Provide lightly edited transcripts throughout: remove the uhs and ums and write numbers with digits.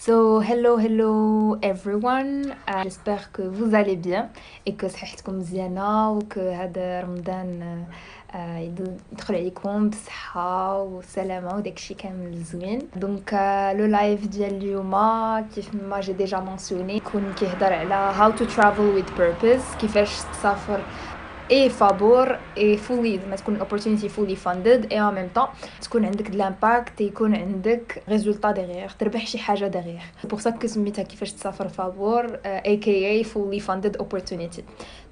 Hello everyone. J'espère que vous allez bien et que صحتكم مزيانة وك هذا رمضان يدخل عليكم بصحة وسلامة وداكشي كامل زوين. دونك لو لايف ديال اليوم كيف ما جي ديجا مونسيوني يكون كيهضر على how to travel with purpose، كيفاش تسافر اي فابور اي فولي ما تكون opportunity fully funded اي en même temps تكون عندك de l'impact يكون عندك résultat derrière تربح شي حاجه derrière. C'est pour ça que سميتها كيفاش تسافر فابور aka fully funded opportunity.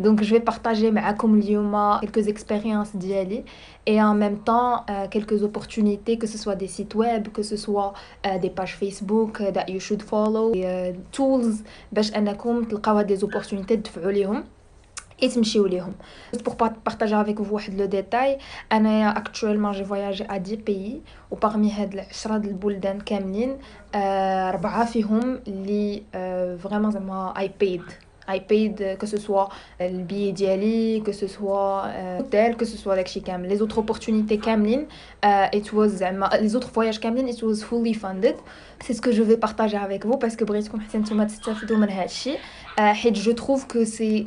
Donc je vais partager معاكم اليوم quelques expériences ديالي et en même temps quelques opportunités, que ce soit des sites web, que ce soit des pages Facebook that you should follow, tools باش انكم تلقاو هاد les opportunités تدفعوا ليهم et تمشيو ليهم. Pour partager avec vous واحد لو ديتاي، انايا actuellement j'ai voyagé à 10 pays وparmi هاد العشرة د البلدان كاملين 4 فيهم اللي vraiment زعما I paid que ce soit le billet ديالي que ce soit hôtel que ce soit داكشي كامل. Les autres opportunités كاملين it was زعما les autres voyages كاملين it was fully funded. C'est ce que je vais partager avec vous parce que بغيتكم حتى نتوما تستافدوا من هادشي. Je trouve que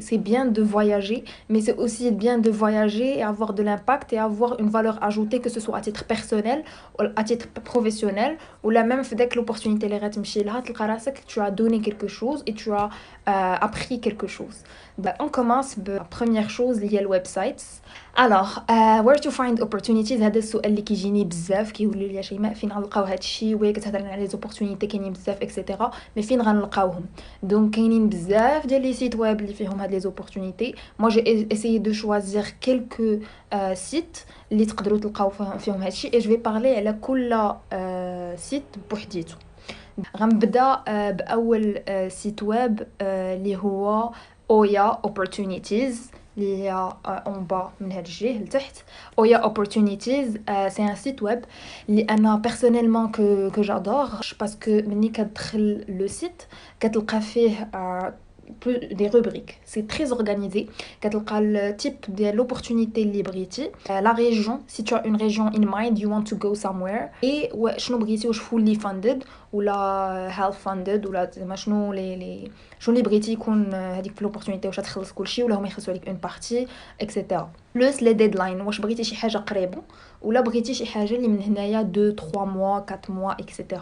c'est bien de voyager, mais c'est aussi bien de voyager et avoir de l'impact et avoir une valeur ajoutée, que ce soit à titre personnel ou à titre professionnel, ou la même fait que l'opportunité les غتمشي لها تلقى راسك tu as donné quelque chose et tu as appris quelque chose. On commence par la première chose liée aux websites. Alors, where to find opportunities؟ هذا السؤال اللي كيجيني بزاف، كيقولوا لي شيماء فين غنلقاو هادشي، وهي كتهضرنا على لي زوبورتونيتي كاينين بزاف اكسيتيرا، مي فين غنلقاوهم؟ دونك كاينين بزاف ديال لي سيت ويب اللي فيهم هاد لي زوبورتونيتي. moi j'ai essayé de choisir quelques sites اللي تقدروا تلقاو فيهم هادشي et je vais parler على كل سيت بوحديته. غنبدا باول سيت ويب اللي هو اويا opportunities اللي هي اون با من هاد الجهه لتحت. اويا opportunities سي ان سيت ويب اللي انا personnellement que j'adore parce que ملي كتدخل لو سيت كتلقى فيه des rubriques, c'est très organisé. كتلقى le type de l'opportunité اللي بغيتي, la région, si tu as une région in mind, you want to go somewhere, et شنو بغيتي, واش fully funded ولا half funded ولا زعما شنو اللي بغيتي يكون هذيك l'opportunité, واش تخلص كلشي ولا هما يخلصوا عليك une partie etc. بلس لي ديدلاين, واش بغيتي شي حاجه قريبه ولا بغيتي شي حاجه اللي من هنايا 2 3 mois 4 mois etc.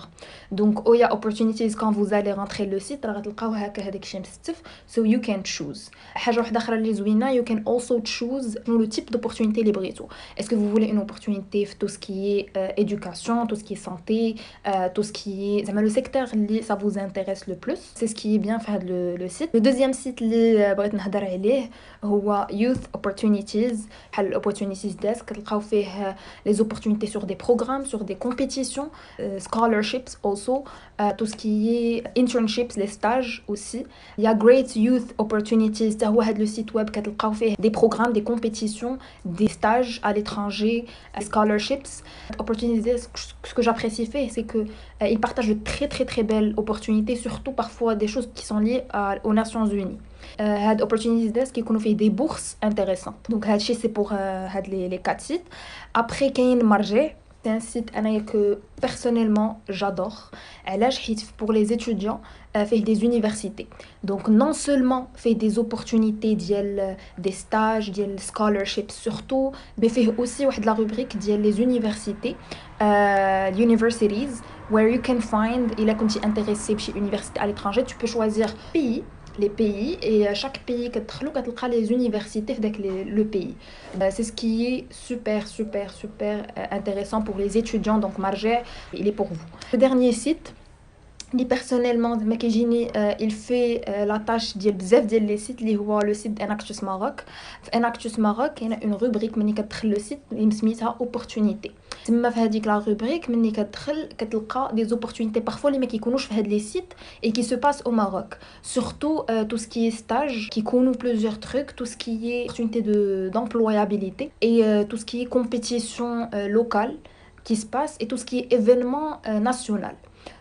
Donc اويا opportunities quand vous allez rentrer le site راه غتلقاو هكا هذاك الشيء مستف, so you can choose. حاجه واحده اخرى اللي زوينه, you can also choose شنو le type d'opportunité اللي بغيتو. Est-ce que vous voulez une opportunité في tout ce qui est éducation, tout ce qui est santé, tout ce qui est زعما le secteur اللي ça vous intéresse le plus. C'est ce qui est bien في هذا le site. Le deuxième site اللي بغيت نهضر عليه هو youth opportunities. بحال opportunities desk كتلقاو فيه les opportunités sur des programmes, sur des compétitions, scholarships also, tout ce qui est internships, les stages aussi. Il y a great youth opportunities, حتى هو هذا le site web كتلقاو فيه des programmes, des compétitions, des stages à l'étranger, scholarships. Opportunities, ce que j'apprécie fait, c'est que ils partagent de très belles opportunités, surtout parfois des choses qui sont liées aux Nations Unies. هاد opportunities desk كيكونوا فيه des bourses intéressantes. Donc هادشي c'est pour هاد les 4 sites. Après كاين مرجع, c'est un site que personnellement j'adore. علاش حيت pour les étudiants fait des universités. Donc non seulement fait des opportunités ديال des stages, ديال scholarships surtout, mais fait aussi واحد la rubrique ديال les universités, universities where you can find, إلا كنتي intéressé بشي université à l'étranger, tu peux choisir pays, les pays, et chaque pays كتدخلو كتلقى les universités في داك le pays. C'est ce qui est super intéressant pour les étudiants. Donc marja il est pour vous. Le dernier site اللي personnellement زعما كيجيني il fait la tâche ديال بزاف ديال لي سيت اللي هو لو سيت اناكتوس ماروك. في اناكتوس ماروك كاينه اون روبريك ملي كتدخل لو سيت اللي سميتها opportunité. تما في هذيك لا روبريك ملي كتدخل كتلقى دي opportunités parfois اللي ما كيكونوش في هاد لي سيت et qui se passe au Maroc, surtout tout ce qui est stage كيكونوا plusieurs trucs, tout ce qui est opportunité d'employabilité et tout ce qui est compétition locale qui se passe et tout ce qui est événement national.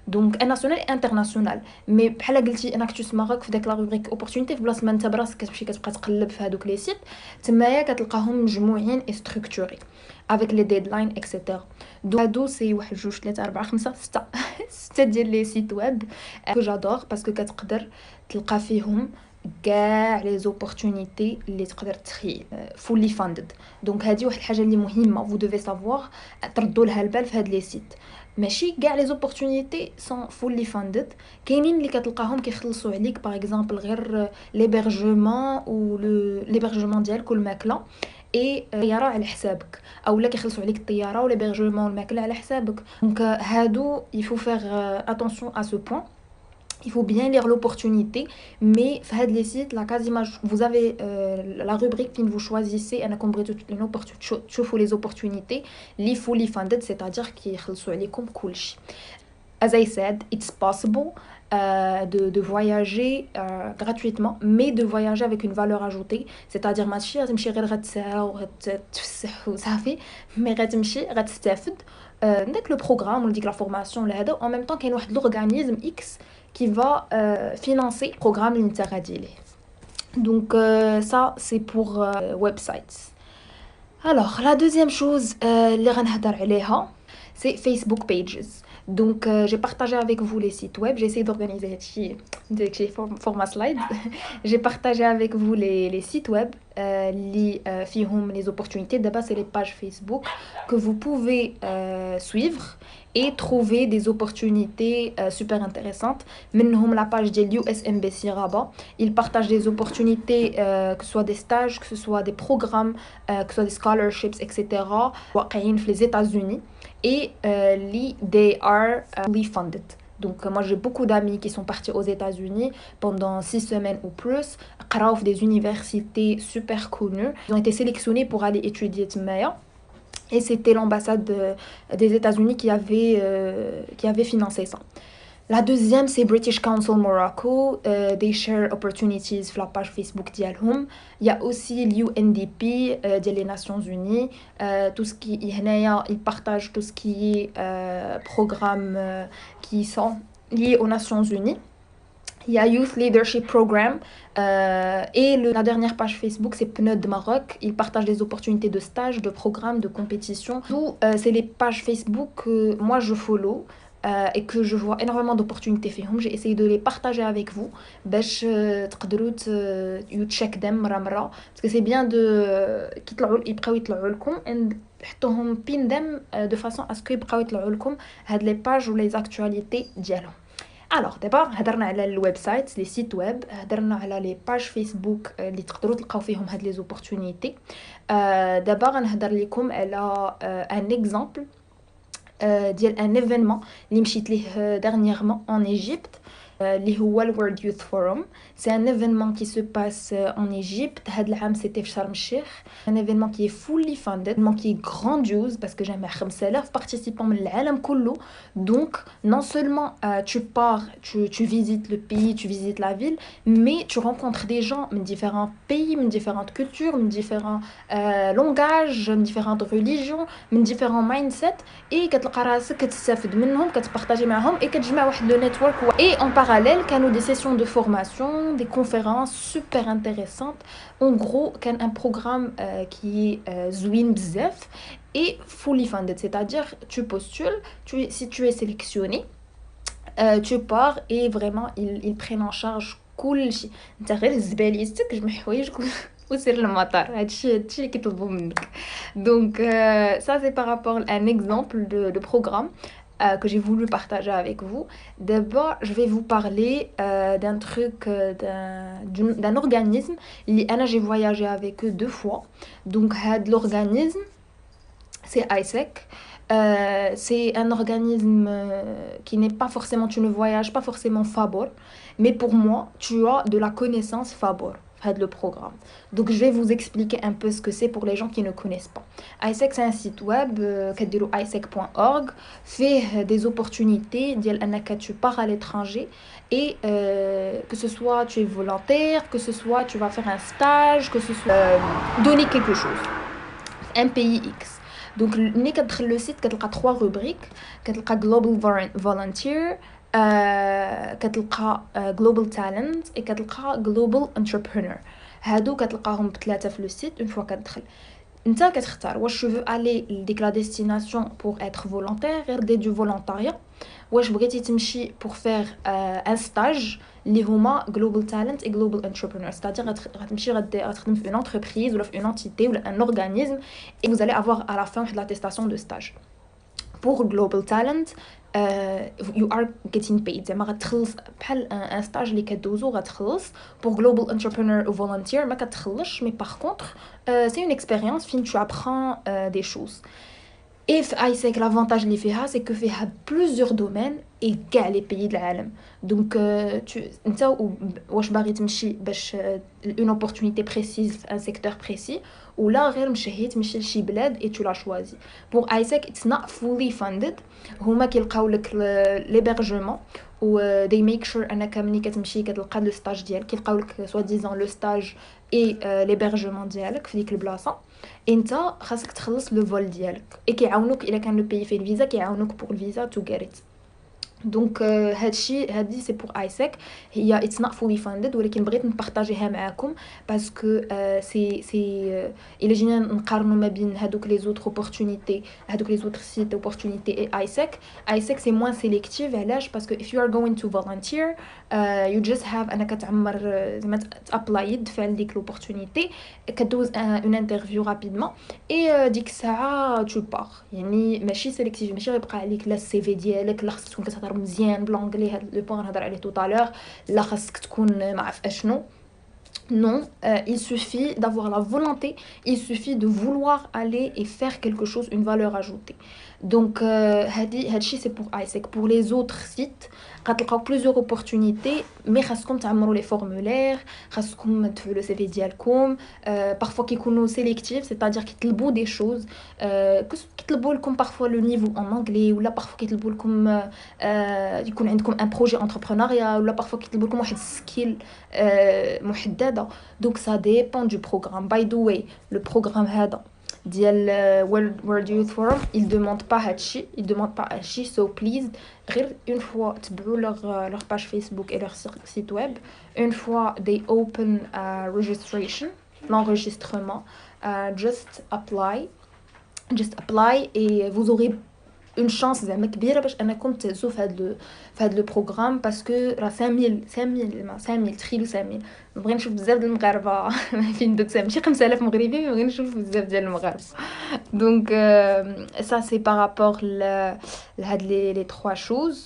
دونك national et international. مي بحال قلتي انك تسمعك في داك لا روبريك اوبورتونيتي، في بلاصه ما انت براسك كتمشي كتبقى تقلب في هذوك لي سيت، تمايا كتلقاهم مجموعين اي ستركتوري avec les deadlines etc. دو هادو سي 1 2 3 4 5 6 6 ديال لي سيت ويب كو جادور، باسكو كتقدر تلقى فيهم كاع لي زوبورتونيتي اللي تقدر تخيل فولي فاندد. دونك هذه واحد الحاجه اللي مهمه فو دوفي سافوار تردوا لها البال في هاد لي سيت. ماشي كاع لي زوبورتونيتي سون فولي فاندد، كاينين اللي كتلقاهم كيخلصوا عليك باغ اكزومبل غير ليبرجمون و ليبرجمون ديالك والماكله اي الطياره على حسابك، اولا كيخلصوا عليك الطياره والهيبرجمون والماكله على حسابك. دونك هادو يفو فيغ اتونسيون ا سو بوين. Il faut bien lire l'opportunité, mais في les sites là quasiment vous avez la rubrique que vous choisissez انا كون بغيتو تشوفوا les opportunités اللي fully funded, c'est-à-dire كيخلصوا عليكم كلشي. As I said, it's possible de voyager gratuitement, mais de voyager avec une valeur ajoutée, c'est-à-dire ماشي غتمشي غير غتسهر وغتفسح وصافي، مي غتمشي غتستافد داك لو بروغرام ولا ديك لا فورماسيون ولا هذا. en même temps كاين واحد l'organisme X qui va financer le programme اللي انت غادي ليه. Donc ça c'est pour websites. Alors la deuxième chose اللي غنهضر عليها c'est Facebook pages. Donc j'ai partagé avec vous les sites web, j'ai essayé d'organiser des format slide. J'ai partagé avec vous les sites web les opportunités. D'abord c'est les pages Facebook que vous pouvez suivre et trouver des opportunités super intéressantes. منهم la page de l'USMBC Rabat, ils partagent des opportunités que ce soit des stages, que ce soit des programmes, que ce soit des scholarships etc. واقعين في les États-Unis et they are fully funded. Donc moi j'ai beaucoup d'amis qui sont partis aux États-Unis pendant 6 semaines ou plus, قراو في des universités super connues, ils ont été sélectionnés pour aller étudier تمايا. Et c'était l'ambassade des États-Unis qui avait financé ça. La deuxième, c'est British Council Morocco. They share opportunities sur la page Facebook ديالهم. Il y a aussi l'UNDP des Nations Unies. Tout ce qui ils partagent tout ce qui est programmes qui sont liés aux Nations Unies. Il y a Youth Leadership Program et la dernière page Facebook c'est PNUD Maroc. Ils partagent des opportunités de stage, de programmes, de compétitions. Tout c'est les pages Facebook que moi je follow et que je vois énormément d'opportunités فيهم. J'ai essayé de les partager avec vous باش تقدروا تشيك them مرة parce que c'est bien de يبقاو يطلعوا لكم and تحطوهم pin them de façon à ce que يبقاو يطلعوا لكم هاد les pages ou les actualités ديالهم. Alors d'abord هضرنا على الويب سايت لي سيت ويب، هضرنا على لي باج فيسبوك اللي تقدروا تلقاو فيهم هاد لي زوبورتونيتي. دابا غنهضر لكم على ان اكزامبل ديال ان ايفينمون اللي مشيت ليه dernièrement en Égypte اللي هو الورلد يوث فورم. سي ان ايفينمون كي سو باس en Égypte. هاد العام سيتي في شرم الشيخ. ان ايفينمون كي فولي فاندد، مون كي غرانديوز باسكو جامع 5000 بارتيسيبون من العالم كله. دونك non seulement tu pars, tu visites le pays, tu visites la ville, mais tu rencontres des gens من différents pays, من différentes cultures, من différents langages, من différentes religions, من différents mindsets. et كتلقى راسك كتستافد منهم، كتبارطاجي معهم et كتجمع واحد لو نيتورك. et en parallèle كانوا des sessions de formation, des conférences super intéressantes. En gros كان un programme qui est زوين بزاف et fully funded, c'est-à-dire tu postules, si tu es sélectionné tu pars et vraiment ils prennent en charge كلشي. انت غير الزباليتك جمع حوايجك وسير للمطار. هادشي اللي كيطلبوا منك. Donc ça c'est par rapport à un exemple de programme que j'ai voulu partager avec vous. D'abord, je vais vous parler d'un truc, d'un organisme. J'ai voyagé avec eux 2 fois. Donc, l'organisme, c'est ISEC. C'est un organisme qui n'est pas forcément, tu ne voyages pas forcément Fabor, mais pour moi, tu as de la connaissance Fabor. Le programme. Donc je vais vous expliquer un peu ce que c'est pour les gens qui ne connaissent pas. ISEC c'est un site web isec.org, fait des opportunités tu pars à l'étranger et que ce soit tu es volontaire, que ce soit tu vas faire un stage, que ce soit donner quelque chose, un pays X. دونك ملي كتدخل لو سيت كتلقى 3 روبريك. كتلقى جلوبال فولنتير، كتلقى جلوبال تالنت، اي كتلقى جلوبال انتربرونور. هادو كتلقاهم بثلاثه في لو سيت. اون فوا كتدخل انت كتختار واش tu veux aller ديك لا destination pour être volontaire غير دي دو فولونتاريا، واش بغيتي تمشي pour faire un stage اللي هما global talent et global entrepreneur. c'est-à-dire غتمشي غتخدم في une entreprise ولا في une entité ولا un organisme et vous allez avoir à la fin واحد l'attestation de stage. pour global talent you are getting paid. زعما غتخلص بحال ان ستاج اللي كدوزو غتخلص. pour global entrepreneur ou volunteer ما كتخلصش، mais par contre c'est une expérience فين tu apprends des choses. Et ISEC, l'avantage اللي فيها c'est que فيها plusieurs domaines et كاع les pays de العالم. donc انت واش باغي تمشي باش une opportunité précise في un secteur précis ولا غير مشيت تمشي لشي بلاد et tu l'as choisi. pour ISEC it's not fully funded. هما كيلقاو لك l'hébergement و they make sure انك ملي كتمشي كتلقى لو ستاج ديالك كيلقاو لك سوا ديزون لو ستاج اي l'hébergement ديالك في ديك البلاصه. انت خاصك تخلص لو فول ديالك اي كيعاونوك الا كان لو بيي فيه الفيزا كيعاونوك بور الفيزا تو غيت. دونك هادي سي بور ايسك. هي اتس نوت فولي فاندد ولكن بغيت نبارطاجيها معاكم باسكو سي الا جينا نقارنوا ما بين هادوك لي زوتر اوبورتونيتي هادوك لي زوتر سيت اوبورتونيتي اي ايسك سي موان سيليكتيف. علاش؟ باسكو if you are going to volunteer you just have انك تعمر زعما تابلاي تدفع لديك لوبورتونيتي كدوز اون انترفيو رابيدمون اي ديك الساعه تو بار. يعني ماشي سيليكتيف، ماشي غيبقى عليك لا السي في ديالك لا خصك تكون كتهضر مزيان بلونجلي. هاد لو بوين نهضر عليه توطالور. لا خاصك تكون ما عرف اشنو. Non, il suffit d'avoir la volonté, il suffit de vouloir aller et faire quelque chose, une valeur ajoutée. Donc, هادشي c'est pour ISEC. Pour les autres sites, غتلقاو plusieurs opportunités, mais خاصكم تعمروا les formulaires, خاصكم تدفعوا le CV ديالكم. parfois كيكونوا sélectifs, c'est-à-dire كيطلبوا des choses, كيطلبوا لكم parfois le niveau en anglais ولا parfois كيطلبوا لكم يكون عندكم un projet entrepreneurial ولا parfois كيطلبوا لكم واحد skill محدده. donc ça dépend du programme. by the way le programme هذا ديال World Youth Forum il demande pas هادشي so please غير une fois تبعوا leur page Facebook et leur site web. une fois they open registration, l'enregistrement, just apply et vous aurez une chance زعما كبيره باش انكم تهزوا في هاد لو بروغرام باسكو راه 5000 تخيلوا 5000. نبغي نشوف بزاف ديال المغاربه فين دوك ماشي 5000 مغربي نبغي نشوف بزاف ديال المغاربه. دونك ça c'est par rapport لهاد لي 3 choses.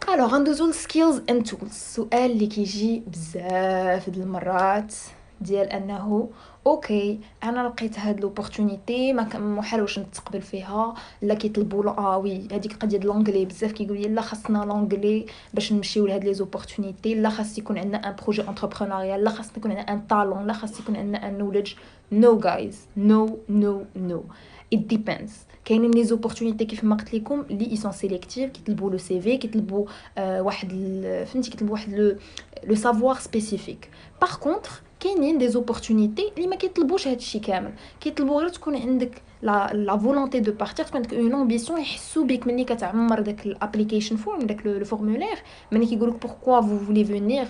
alors ندوزو للسكيلز اند تولز. السؤال اللي كيجي بزاف ديال المرات ديال انه اوكي انا لقيت هاد لوبورتونيتي ما محال واش نتقبل فيها لا كيطلبوا وي هذيك القضيه ديال لونجلي بزاف كيقول لي لا خاصنا لونجلي باش نمشيو لهاد لي زوبورتونيتي، لا خاص يكون عندنا ان بروجي انتربرونوريال، لا خاص يكون عندنا ان طالون، لا خاص يكون عندنا ان نوليدج. نو جايز نو it depends. كاينين لي زوبورتونيتي كيف ما قلت لكم اللي سون سيليكتيف كيطلبوا لو سي في كيطلبوا واحد فهمتي كيطلبوا واحد لو سافوار سبيسيفيك. باغ كونطخ كاينين دي زوبورتونيتي اللي ما كيطلبوش هادشي كامل، كيطلبوا غير تكون عندك لا فولونتي دو بارتير، تكون عندك اون امبيسيون. يحسوا بك ملي كتعمر داك الابليكيشن فورم داك لو فورمولير ملي كيقولك pourquoi vous voulez venir,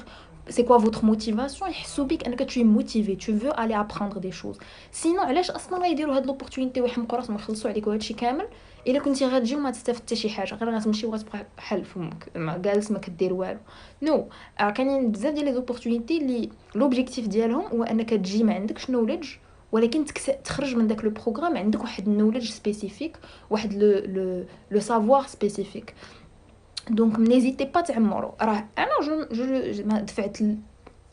c'est quoi votre motivation. يحسوا بك انك tu es motivé, tu veux aller apprendre des choses. sinon علاش اصلا غيديروا هاد لوبورتونيتي ويحمقوا راسهم ويخلصوا عليك وهادشي كامل الا كنتي غتجي وما تستافد حتى شي حاجه، غير غتمشي وغتبقى بحال فمك جالس ما كدير والو. نو كاينين بزاف ديال لي زوبورتونيتي اللي لوبجيكتيف ديالهم هو انك تجي ما عندكش نوليدج ولكن تخرج من داك لو بروغرام عندك واحد النوليدج سبيسيفيك، واحد لو سافوار سبيسيفيك. دونك نيزيتي با تعمروا. راه انا جو ما دفعت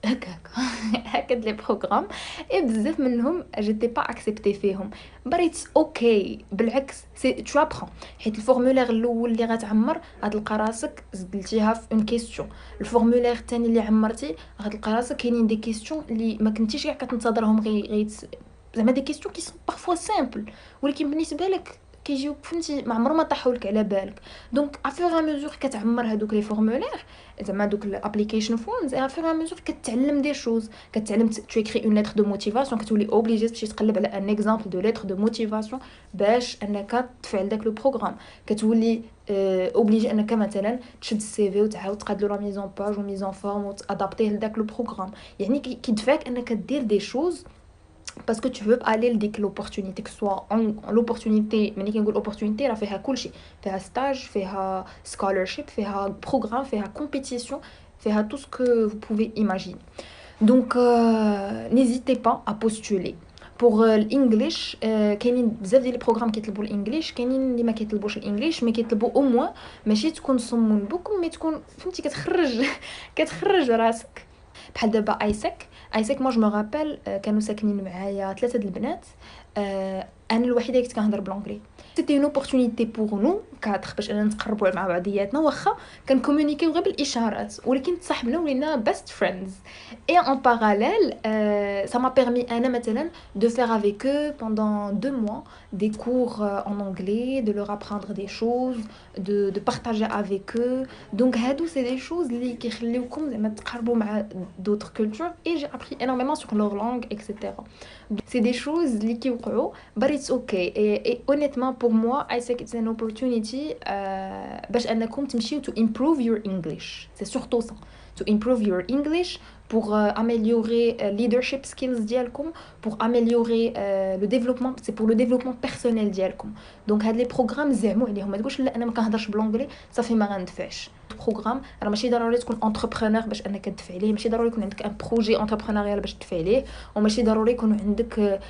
هكا لي بروغرام اي بزاف منهم جيتي با اكسبتي فيهم بريت اوكي. بالعكس سي تو ابرون، حيت الفورمولير الاول اللي غتعمر غتلقى راسك زدلتيها في اون كيسيون، الفورمولير الثاني اللي عمرتي غتلقى راسك كاينين دي كيسيون اللي ما كنتيش كاع كتنتظرهم غير زعما دي كيسيون كي سون بارفوا سامبل ولكن بالنسبه لك كيجيو فهمتي ما عمرهم ما طاحوا لك على بالك. دونك افيغ ميزور كتعمر هذوك لي فورمولير زعما دوك الابليكيشن فورمز افيغ ميزور كتعلم دي شوز، كتعلم تو اكري اون ليتر دو موتيفاسيون، كتولي اوبليجي تمشي تقلب على ان اكزامبل دو ليتر دو موتيفاسيون باش انك تفعل داك لو بروغرام. كتولي اوبليجي انك مثلا تشد السي في وتعاود تقادلو لا ميزون باج وميزون فورم وتادابتيه لداك لو بروغرام. يعني كيدفعك انك دير دي شوز parce que tu veux aller لديك l'opportunité que soit l'opportunité. ملي كنقول opportunité راه فيها كلشي، فيها stage، فيها scholarship، فيها programme، فيها compétition، فيها tout ce que vous pouvez imaginer. Donc n'hésitez pas à postuler pour l'English. كاينين بزاف ديال البروغرام كيطلبوا الانجليش، كاينين اللي ما كيطلبوش الانجليش مي كيطلبوا او موان ماشي تكون صمون بكم مي تكون فهمتي كتخرج راسك. بحال دابا ايسك مو جو مو رابيل كانوا ساكنين معايا 3 د البنات، انا الوحيده اللي كنت كنهضر بلونجلي. سيتي اون اوبورتونيتي بور نو كاتر باش اننا نتقربوا مع بعضياتنا، واخا كنكومونيكيو غير بالاشارات ولكن تصاحبنا ولينا بيست فريندز. اي ان باراليل ça m'a permis انا مثلا de faire avec eux pendant 2 mois des cours en anglais, de leur apprendre des choses, de partager avec eux. Donc هادو c'est des choses اللي كيخليوكم زعما تقربوا مع d'autres cultures et j'ai appris énormément sur leur langue etc. C'est des choses اللي كيوقعوا but it's okay et honnêtement pour moi I think it's an opportunity باش انكم تمشيو to improve your English. C'est surtout ça, to improve your English pour améliorer leadership skills ديالكم, pour améliorer le développement, c'est pour le développement personnel ديالكم. دونك هاد لي بروغرام زعموا عليهم، ما تقولش لا انا ما كنهضرش بلونجلي صافي ما غندفعش. بروغرام راه ماشي ضروري تكون انتربرونور باش انك تدفع ليه، ماشي ضروري يكون عندك ان بروجي انتربرونوريال باش تدفع ليه، وماشي ضروري يكون عندك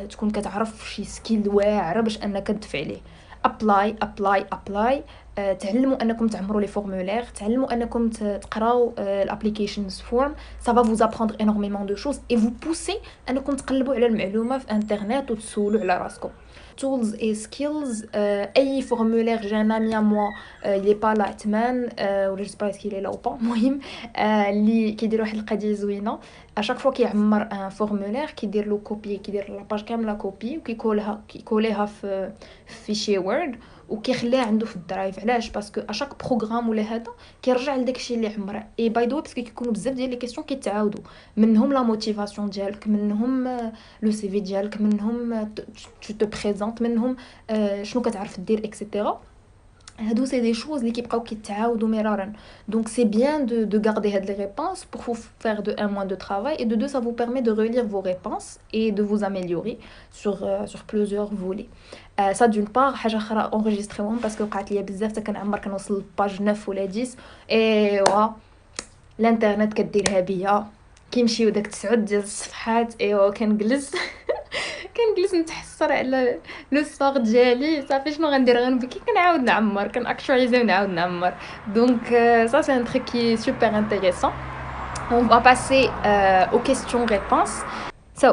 تكون كتعرف شي سكيل واعره باش انك تدفع ليه. ابلاي تعلموا انكم تعمروا لي فورمولير، تعلموا انكم تقراو الابليكيشنز فورم. ça va vous apprendre énormément de choses et vous pousser انكم تقلبوا على المعلومه في انترنت وتسولوا على راسكم. tools et skills. اي فورمولير جان امي موا اللي با لا عثمان ولا جو سبا اسكي لا او با، المهم اللي كيدير واحد القضيه زوينه. اشاك فوا كيعمر ان فورمولير كيدير له كوبي، كيدير لا باج كامله كوبي وكيكوليها في فيشي وورد وكيخليها عنده في الدرايف. علاش؟ باسكو اشاك بروغرام ولا هذا كيرجع لداك الشيء اللي عمره. اي باي دو باسكو كيكونوا بزاف ديال لي كيسيون كيتعاودوا، منهم لا موتيفاسيون ديالك، منهم لو سي في ديالك، منهم تو تو بريزونت، منهم شنو كتعرف دير اكسيتيرا. هادو سي دي شوز اللي كيبقاو كيتعاودوا مرارا. دونك سي بيان de garder هاد les réponses pour vous faire de un mois de travail et de deux ça vous permet de relire vos réponses et de vous améliorer sur plusieurs volets. ça d'une part. حاجه اخرى enregistrément parce que وقعت لي بزاف حتى كنعمر كنوصل باج 9 ولا 10 ايوا الانترنت كديرها بيا كيمشيو داك 9 ديال الصفحات. ايوا كنجلس نتحسر على لو ستار ديالي. صافي شنو غندير؟ غنبكي كنعاود نعمر، كنأكtualiser ونعاود نعمر. دونك ça c'est un truc qui est super intéressant. On va passer aux questions-réponses. So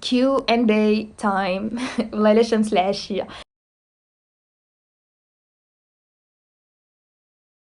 Q&A time. والله الا شمس العشيه.